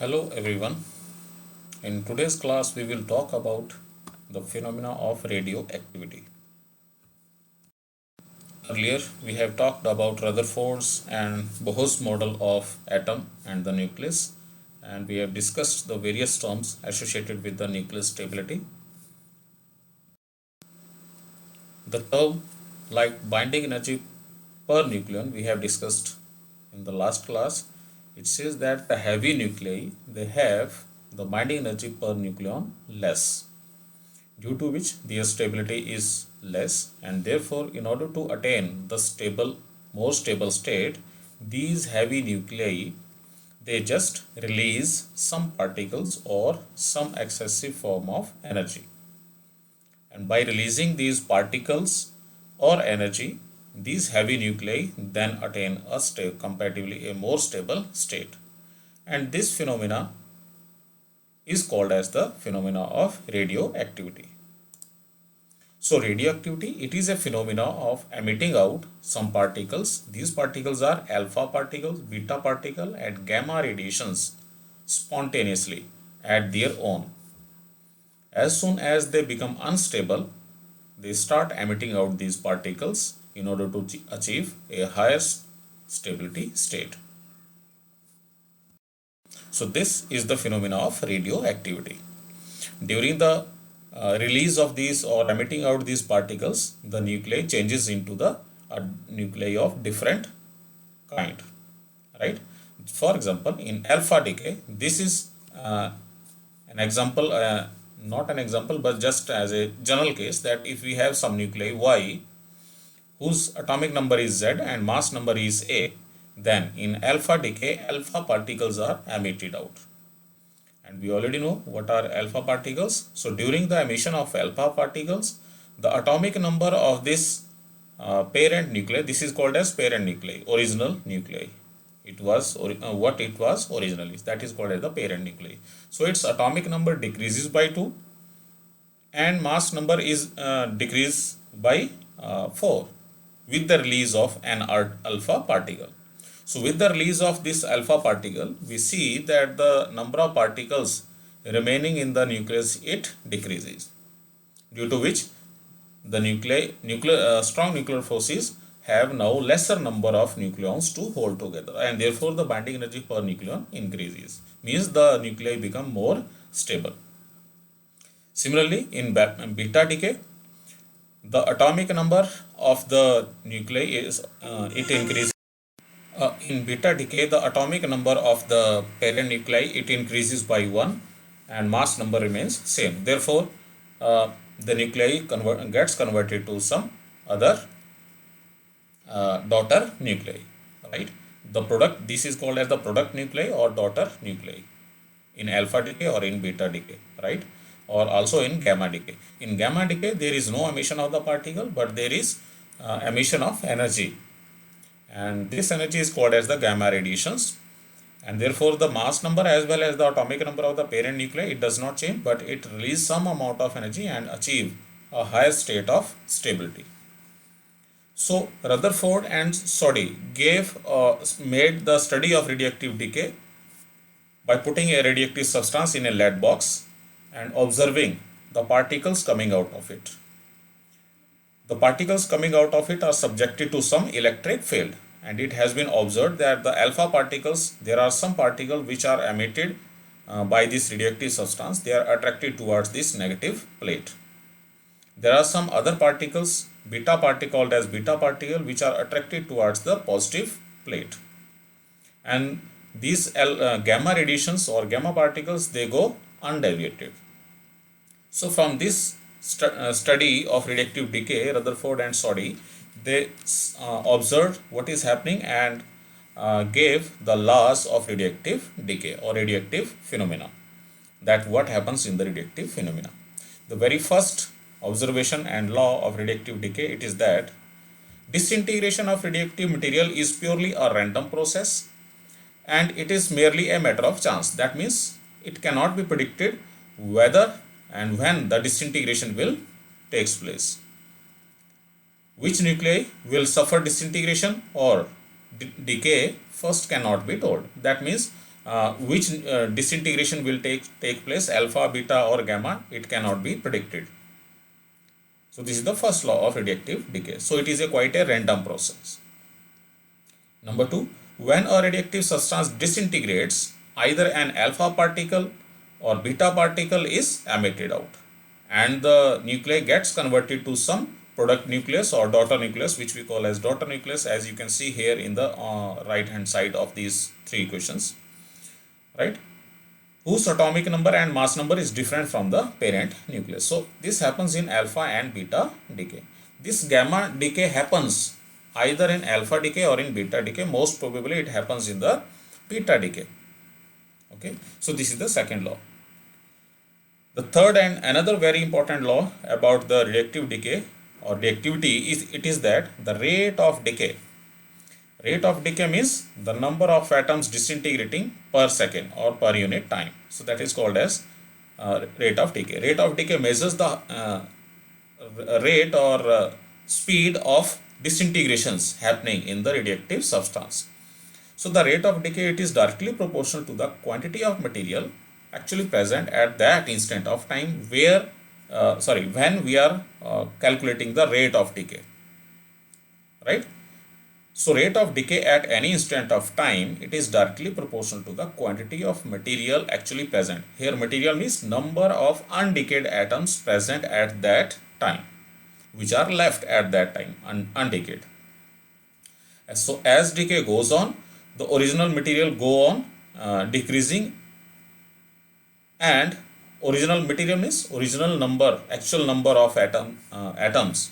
Hello everyone. In today's class we will talk about the phenomena of radioactivity. Earlier we have talked about Rutherford's and Bohr's model of atom and the nucleus, and we have discussed the various terms associated with the nucleus stability. The term like binding energy per nucleon we have discussed in the last class. It says that the heavy nuclei they have the binding energy per nucleon less, due to which their stability is less, and therefore in order to attain the more stable state, these heavy nuclei they just release some particles or some excessive form of energy, and by releasing these particles or energy, these heavy nuclei then attain a comparatively a more stable state, and this phenomena is called as the phenomena of radioactivity. So radioactivity, it is a phenomena of emitting out some particles. These particles are alpha particles, beta particle and gamma radiations spontaneously at their own. As soon as they become unstable, they start emitting out these particles in order to achieve a higher stability state. So this is the phenomena of radioactivity. During the release of these or emitting out these particles, the nuclei changes into the nuclei of different kind, right? For example, in alpha decay, this is an example, not an example, but just as a general case, that if we have some nuclei Y whose atomic number is Z and mass number is A, then in alpha decay, alpha particles are emitted out. And we already know what are alpha particles. So during the emission of alpha particles, the atomic number of this parent nuclei, this is called as parent nuclei, original nuclei. It was what it was originally, that is called as the parent nuclei. So its atomic number decreases by 2 and mass number is decreased by 4 with the release of an alpha particle. So with the release of this alpha particle, we see that the number of particles remaining in the nucleus, it decreases, due to which the strong nuclear forces have now lesser number of nucleons to hold together, and therefore the binding energy per nucleon increases, means the nuclei become more stable. Similarly, in beta decay, the atomic number of the nuclei is it increases. In beta decay, the atomic number of the parent nuclei it increases by 1 and mass number remains same. Therefore, the nuclei gets converted to some other daughter nuclei, right? The product, this is called as the product nuclei or daughter nuclei in alpha decay or in beta decay, right? Or also in gamma decay. In gamma decay, there is no emission of the particle, but there is emission of energy, and this energy is called as the gamma radiations, and therefore the mass number as well as the atomic number of the parent nuclei it does not change, but it releases some amount of energy and achieve a higher state of stability. So Rutherford and Soddy made the study of radioactive decay by putting a radioactive substance in a lead box and observing the particles coming out of it. The particles coming out of it are subjected to some electric field, and it has been observed that the alpha particles, there are some particles which are emitted by this radioactive substance, they are attracted towards this negative plate. There are some other particles, beta particle called as beta particle, which are attracted towards the positive plate, and these gamma radiations or gamma particles they go undeviated. So from this study of radioactive decay, Rutherford and Soddy, they observed what is happening and gave the laws of radioactive decay or radioactive phenomena, that what happens in the radioactive phenomena. The very first observation and law of radioactive decay, it is that disintegration of radioactive material is purely a random process and it is merely a matter of chance. That means it cannot be predicted whether and when the disintegration will takes place. Which nuclei will suffer disintegration or decay first cannot be told. That means which disintegration will take place, alpha, beta or gamma, it cannot be predicted. So this is the first law of radioactive decay. So it is quite a random process. Number 2, when a radioactive substance disintegrates, either an alpha particle or beta particle is emitted out, and the nuclei gets converted to some product nucleus or daughter nucleus, which we call as daughter nucleus, as you can see here in the right hand side of these three equations, right, whose atomic number and mass number is different from the parent nucleus. So this happens in alpha and beta decay. This gamma decay happens either in alpha decay or in beta decay. Most probably it happens in the beta decay. Okay, so this is the second law. The third and another very important law about the reactive decay or reactivity is that the rate of decay. Rate of decay means the number of atoms disintegrating per second or per unit time. So that is called as rate of decay. Rate of decay measures the rate or speed of disintegrations happening in the radioactive substance. So the rate of decay, it is directly proportional to the quantity of material actually present at that instant of time where when we are calculating the rate of decay, right? So rate of decay at any instant of time, it is directly proportional to the quantity of material actually present. Here material means number of undecayed atoms present at that time, which are left at that time undecayed. So as decay goes on, the original material go on decreasing, and original material means original number, actual number of atoms,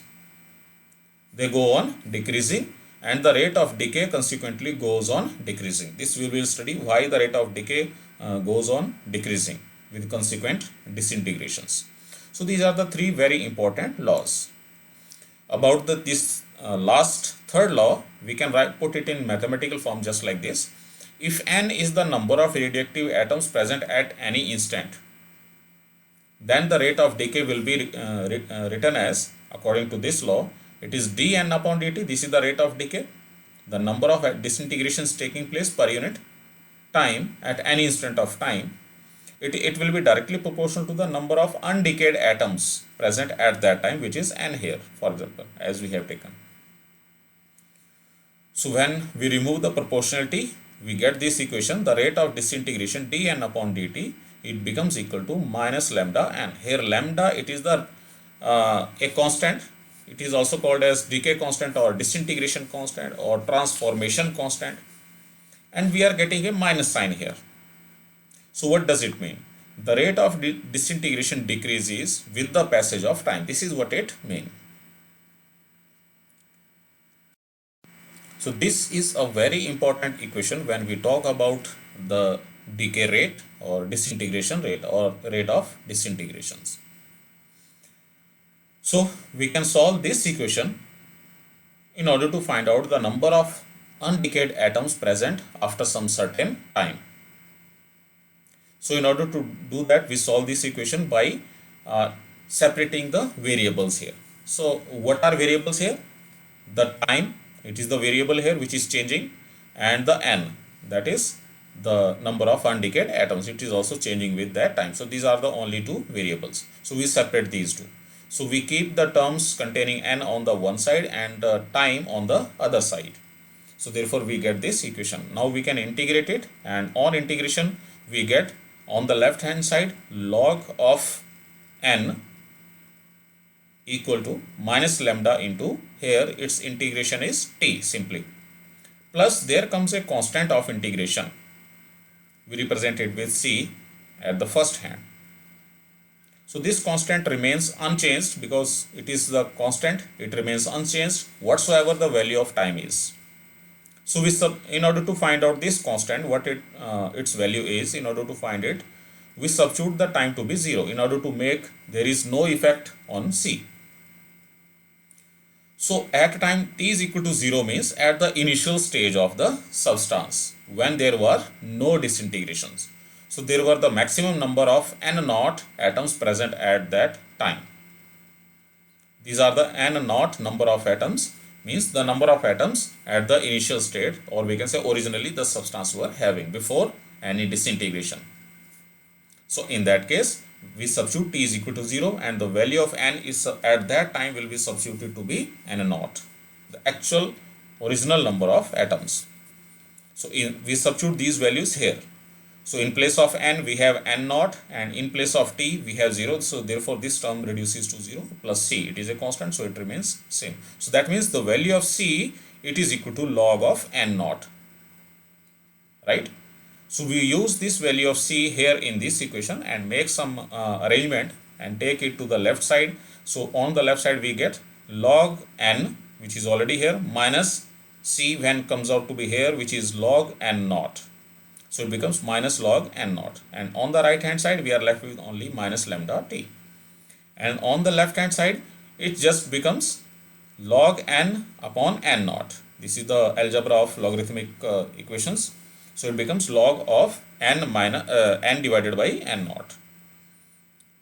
they go on decreasing, and the rate of decay consequently goes on decreasing. This we will study why the rate of decay goes on decreasing with consequent disintegrations. So these are the three very important laws. About this last third law, we can put it in mathematical form just like this. If n is the number of radioactive atoms present at any instant, then the rate of decay will be written as, according to this law, it is dn upon dt. This is the rate of decay, the number of disintegrations taking place per unit time at any instant of time. It will be directly proportional to the number of undecayed atoms present at that time, which is n here, for example, as we have taken. So when we remove the proportionality, we get this equation, the rate of disintegration dn upon dt, it becomes equal to minus lambda n. Here lambda, it is the a constant. It is also called as decay constant or disintegration constant or transformation constant, and we are getting a minus sign here. So what does it mean? The rate of disintegration decreases with the passage of time. This is what it means. So this is a very important equation when we talk about the decay rate or disintegration rate or rate of disintegrations. So we can solve this equation in order to find out the number of undecayed atoms present after some certain time. So in order to do that, we solve this equation by separating the variables here. So what are variables here? The time, it is the variable here which is changing, and the n, that is the number of undecayed atoms, it is also changing with that time. So these are the only two variables. So we separate these two. So we keep the terms containing n on the one side and time on the other side. So therefore we get this equation. Now we can integrate it, and on integration we get on the left hand side log of n equal to minus lambda into, here its integration is t simply, plus there comes a constant of integration. We represent it with c at the first hand. So this constant remains unchanged because it is the constant, it remains unchanged whatsoever the value of time is. So we in order to find out this constant, what its value is, in order to find it, we substitute the time to be 0 in order to make there is no effect on c. So at time t is equal to 0 means at the initial stage of the substance when there were no disintegrations. So there were the maximum number of n naught atoms present at that time. These are the n naught number of atoms, means the number of atoms at the initial state, or we can say originally the substance were having before any disintegration. So in that case, we substitute t is equal to 0 and the value of n is at that time will be substituted to be n naught, the actual original number of atoms. So we substitute these values here. So in place of n we have n naught and in place of t we have 0. So therefore this term reduces to 0 plus c. It is a constant, so it remains same. So that means the value of c, it is equal to log of n naught, right? So we use this value of c here in this equation and make some arrangement and take it to the left side. So on the left side we get log n, which is already here, minus c when comes out to be here, which is log n naught. So it becomes minus log n naught. And on the right hand side we are left with only minus lambda t. And on the left hand side it just becomes log n upon n naught. This is the algebra of logarithmic equations. So it becomes log of n minus n divided by n naught,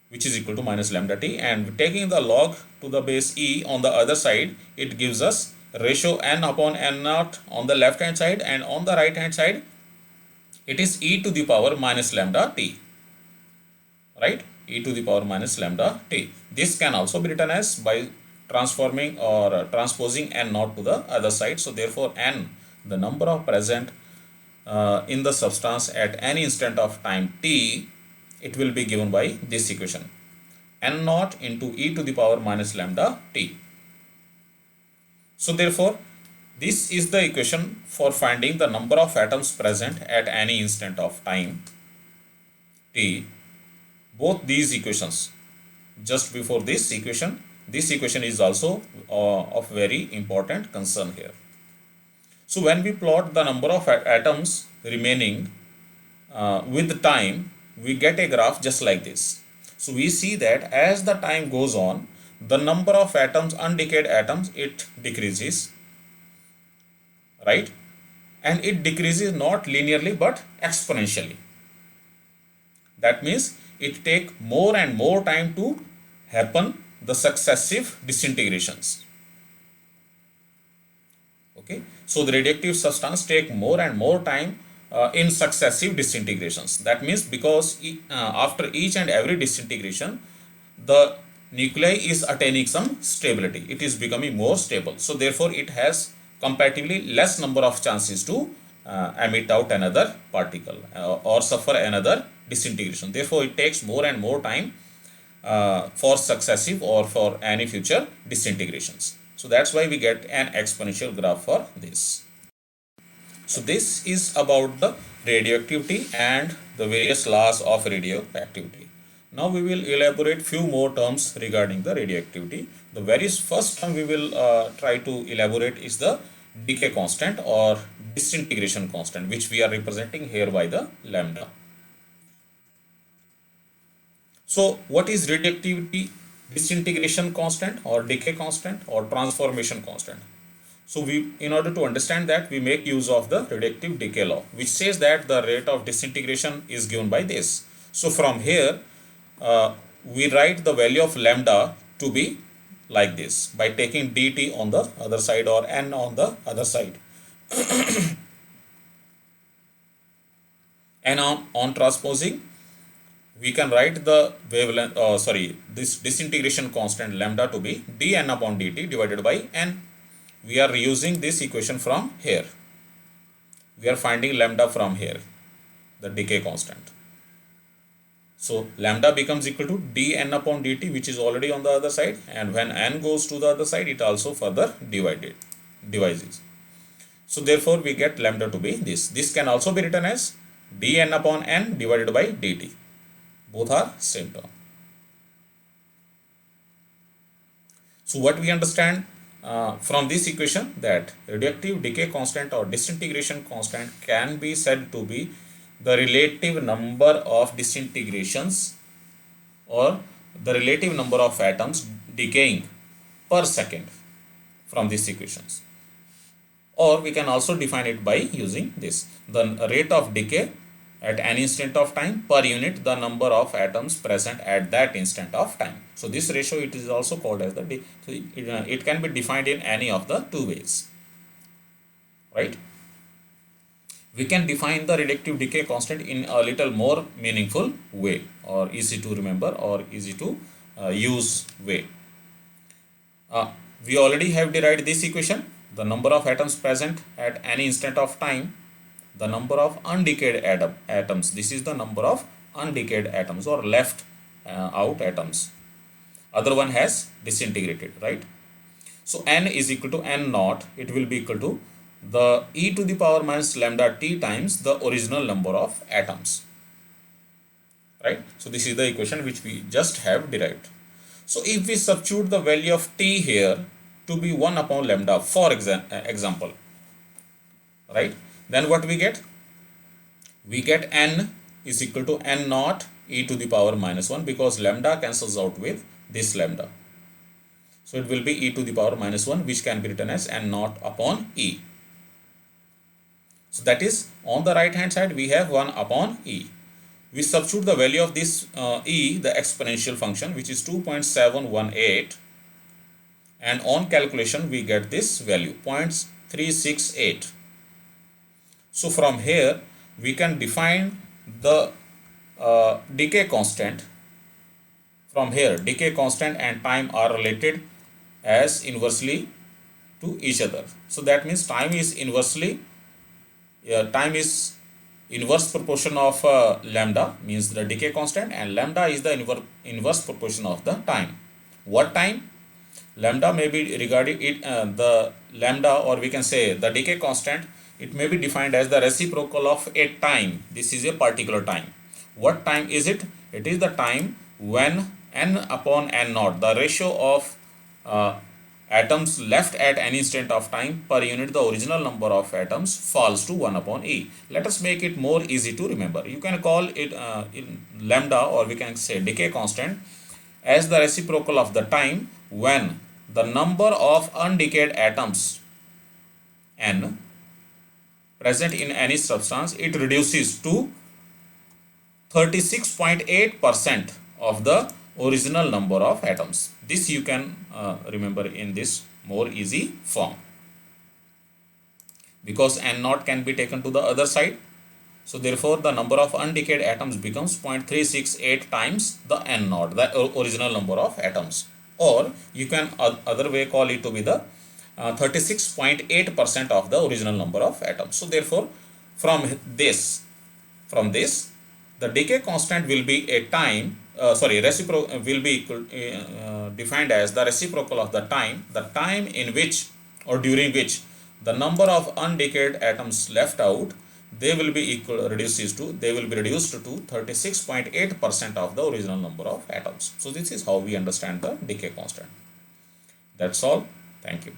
which is equal to minus lambda t. And taking the log to the base e on the other side, it gives us ratio n upon n naught on the left hand side, and on the right hand side it is e to the power minus lambda t, right? E to the power minus lambda t. This can also be written as by transforming or transposing n naught to the other side. So therefore n, the number of present in the substance at any instant of time t, it will be given by this equation, n naught into e to the power minus lambda t. So therefore this is the equation for finding the number of atoms present at any instant of time t. Both these equations, just before this equation is also of very important concern here. So when we plot the number of atoms remaining with time, we get a graph just like this. So we see that as the time goes on, the number of atoms, undecayed atoms, it decreases, right? And it decreases not linearly but exponentially. That means it takes more and more time to happen the successive disintegrations. Okay, so the radioactive substance take more and more time in successive disintegrations. That means because after each and every disintegration, the nuclei is attaining some stability. It is becoming more stable. So therefore it has comparatively less number of chances to emit out another particle or suffer another disintegration. Therefore it takes more and more time for successive or for any future disintegrations. So that's why we get an exponential graph for this. So this is about the radioactivity and the various laws of radioactivity. Now we will elaborate few more terms regarding the radioactivity. The very first term we will try to elaborate is the decay constant or disintegration constant, which we are representing here by the lambda. So what is radioactivity disintegration constant or decay constant or transformation constant? So we, in order to understand that, we make use of the radioactive decay law, which says that the rate of disintegration is given by this. So from here we write the value of lambda to be like this by taking dt on the other side or n on the other side. And on transposing, we can write the wavelength, this disintegration constant lambda to be dn upon dt divided by n. We are reusing this equation from here. We are finding lambda from here, the decay constant. So lambda becomes equal to dn upon dt, which is already on the other side, and when n goes to the other side, it also further divides. So therefore we get lambda to be this. This can also be written as dn upon n divided by dt. Both are same term. So what we understand from this equation, that radioactive decay constant or disintegration constant can be said to be the relative number of disintegrations or the relative number of atoms decaying per second from these equations. Or we can also define it by using this, the rate of decay at an instant of time per unit the number of atoms present at that instant of time. So this ratio, it is also called as the it can be defined in any of the two ways, right? we can define the reductive decay constant in a little more meaningful way, or easy to remember, or easy to use way. We already have derived this equation. The number of atoms present at any instant of time, the number of undecayed atoms. This is the number of undecayed atoms or left out atoms. Other one has disintegrated, right? So n is equal to n naught. It will be equal to the e to the power minus lambda t times the original number of atoms, right? So this is the equation which we just have derived. So if we substitute the value of t here to be 1 upon lambda, for example, right, then what we get? We get n is equal to n naught e to the power minus 1, because lambda cancels out with this lambda. So it will be e to the power minus 1, which can be written as n naught upon e. So that is, on the right hand side we have 1 upon e. We substitute the value of this e, the exponential function, which is 2.718, and on calculation we get this value 0.368. So from here we can define the decay constant. From here, decay constant and time are related as inversely to each other. So that means time is inverse proportion of lambda, means the decay constant, and lambda is the inverse proportion of the time. What time? Lambda may be regarded the lambda, or we can say the decay constant, it may be defined as the reciprocal of a time. This is a particular time. What time is it? It is the time when n upon n naught, the ratio of atoms left at any instant of time per unit the original number of atoms, falls to 1 upon e. Let us make it more easy to remember. You can call it lambda, or we can say decay constant, as the reciprocal of the time when the number of undecayed atoms n present in any substance, it reduces to 36.8% of the original number of atoms. This you can remember in this more easy form, because n naught can be taken to the other side. So therefore the number of undecayed atoms becomes 0.368 times the n naught, the original number of atoms. Or you can other way call it to be the 36.8% of the original number of atoms. So therefore from this the decay constant will be a time, reciprocal will be equal, defined as the reciprocal of the time in which, or during which, the number of undecayed atoms left out, they will be reduced to 36.8% of the original number of atoms. So this is how we understand the decay constant. That's all. Thank you.